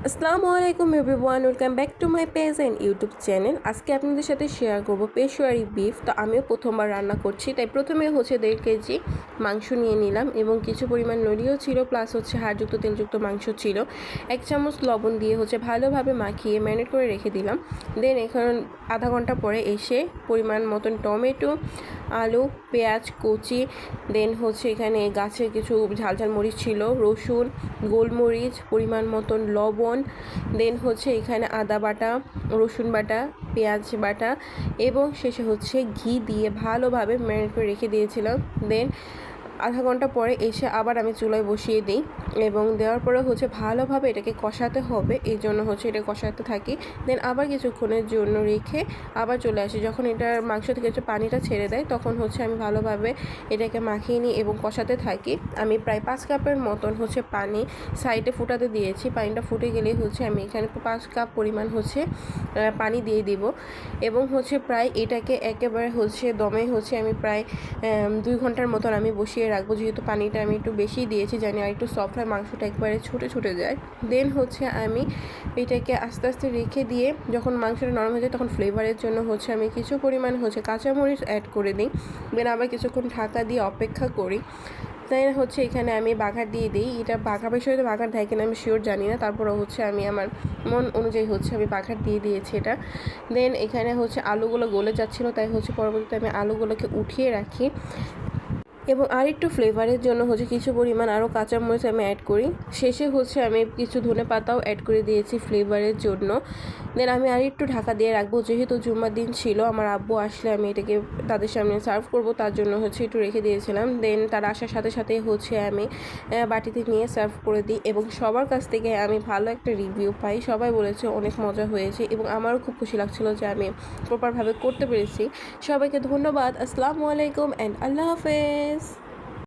আসসালামু আলাইকুম everyone, welcome back to my page and YouTube channel. আজকে আপনাদের সাথে শেয়ার করবো পেশোয়ারি বিফ। তো আমিও প্রথমবার রান্না করছি, তাই প্রথমে হচ্ছে 1.5 কেজি মাংস নিয়ে নিলাম এবং কিছু পরিমাণ নড়িও ছিল, প্লাস হচ্ছে হাড়যুক্ত তেলযুক্ত মাংস ছিল। 1 চামচ লবণ দিয়ে হচ্ছে ভালোভাবে মাখিয়ে ম্যারিনেট করে রেখে দিলাম। দেন এখন আধা ঘন্টা পরে এসে পরিমাণ মতন টমেটো, আলু, পেঁয়াজ কুচি, দেন হচ্ছে এখানে গাছের কিছু ঝাল মরিচ ছিল, রসুন, গোলমরিচ, পরিমাণ মতন লবণ, দেন হচ্ছে এখানে আদা বাটা, রসুন বাটা, পেঁয়াজ বাটা এবং শেষে হচ্ছে ঘি দিয়ে ভালোভাবে ম্যারিনেট করে রেখে দিয়েছিলাম। দেন আধা ঘন্টা পরে এসে আবার আমি চুলায় বসিয়ে দিই এবং দেওয়ার পরে হচ্ছে ভালোভাবে এটাকে কষাতে হবে, এই জন্য হচ্ছে এটা কষাতে থাকি। দেন আবার কিছুক্ষণের জন্য রেখে আবার চলে আসি। যখন এটার মাংস থেকে হচ্ছে পানিটা ছেড়ে দেয় তখন হচ্ছে আমি ভালোভাবে এটাকে মাখিয়ে নিই এবং কষাতে থাকি। আমি প্রায় 5 কাপের মতন হচ্ছে পানি সাইডে ফুটাতে দিয়েছি। পানিটা ফুটে গেলেই হচ্ছে আমি এখানে 5 কাপ পরিমাণ হচ্ছে পানি দিয়ে দিব এবং হচ্ছে প্রায় এটাকে একেবারে হচ্ছে দমে হচ্ছে আমি প্রায় 2 ঘন্টার মতন আমি বসিয়ে রাখবো, যেহেতু পানিটা আমি একটু বেশি দিয়েছি, জানি আর একটু সফট হয়, মাংসটা একবারে ছুটে যায়। দেন হচ্ছে আমি এটাকে আস্তে আস্তে রেখে দিয়ে যখন মাংসটা নরম হয়ে যায় তখন ফ্লেভারের জন্য হচ্ছে আমি কিছু পরিমাণ হচ্ছে কাঁচামরিচ অ্যাড করে দিই। দেন আবার কিছুক্ষণ ঢাকা দিয়ে অপেক্ষা করি। তাই হচ্ছে এখানে আমি বাঘার দিয়ে দিই। এটা বাঘা বিষয়ে তো বাঘার দেয় কিনা আমি শিওর জানি না, তারপরে হচ্ছে আমি আমার মন অনুযায়ী হচ্ছে আমি বাঘার দিয়ে দিয়েছি এটা। দেন এখানে হচ্ছে আলুগুলো গলে যাচ্ছিলো, তাই হচ্ছে পরবর্তীতে আমি আলুগুলোকে উঠিয়ে রাখি এবং আরেকটু ফ্লেভারের জন্য হচ্ছে কিছু পরিমাণ আরও কাঁচামরিচ আমি অ্যাড করি। শেষে হচ্ছে আমি কিছু ধনেপাতাও অ্যাড করে দিয়েছি ফ্লেভারের জন্য। দেন আমি আরেকটু ঢাকা দিয়ে রাখবো, যেহেতু জুম্মার দিন ছিল, আমার আব্বু আসলে আমি এটাকে তাদের সামনে সার্ভ করব, তার জন্য হচ্ছে একটু রেখে দিয়েছিলাম। দেন তার আসার সাথে সাথে হচ্ছে আমি বাটিতে নিয়ে সার্ভ করে দিই এবং সবার কাছ থেকে আমি ভালো একটা রিভিউ পাই। সবাই বলেছে অনেক মজা হয়েছে এবং আমারও খুব খুশি লাগছিল যে আমি প্রপারভাবে করতে পেরেছি। সবাইকে ধন্যবাদ। আসসালামু আলাইকুম অ্যান্ড আল্লাহ হাফেজ।